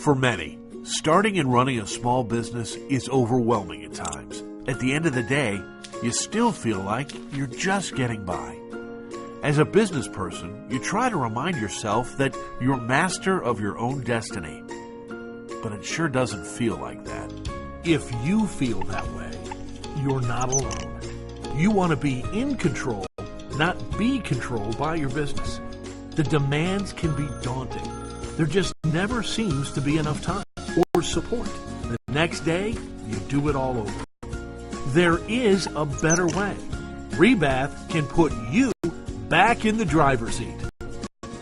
For many, starting and running a small business is overwhelming at times. At the end of the day, you still feel like you're just getting by. As a business person, you try to remind yourself that you're master of your own destiny. But it sure doesn't feel like that. If you feel that way, you're not alone. You want to be in control, not be controlled by your business. The demands can be daunting. There just never seems to be enough time or support. The next day, you do it all over. There is a better way. Rebath can put you back in the driver's seat.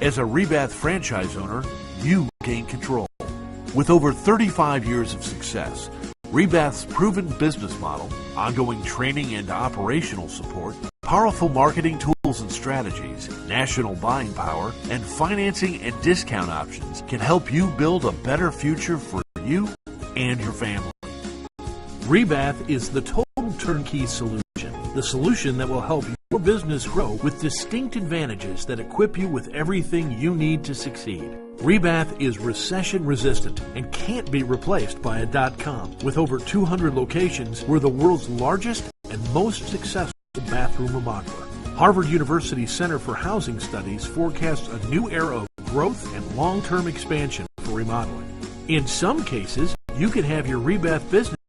As a Rebath franchise owner, you gain control. With over 35 years of success, Rebath's proven business model, ongoing training and operational support, powerful marketing tools and strategies, national buying power, and financing and discount options can help you build a better future for you and your family. Rebath is the total turnkey solution, the solution that will help your business grow with distinct advantages that equip you with everything you need to succeed. Rebath is recession resistant and can't be replaced by a .com. With over 200 locations, we're the world's largest and most successful bathroom remodeler. Harvard University Center for Housing Studies forecasts a new era of growth and long-term expansion for remodeling. In some cases, you can have your Rebath business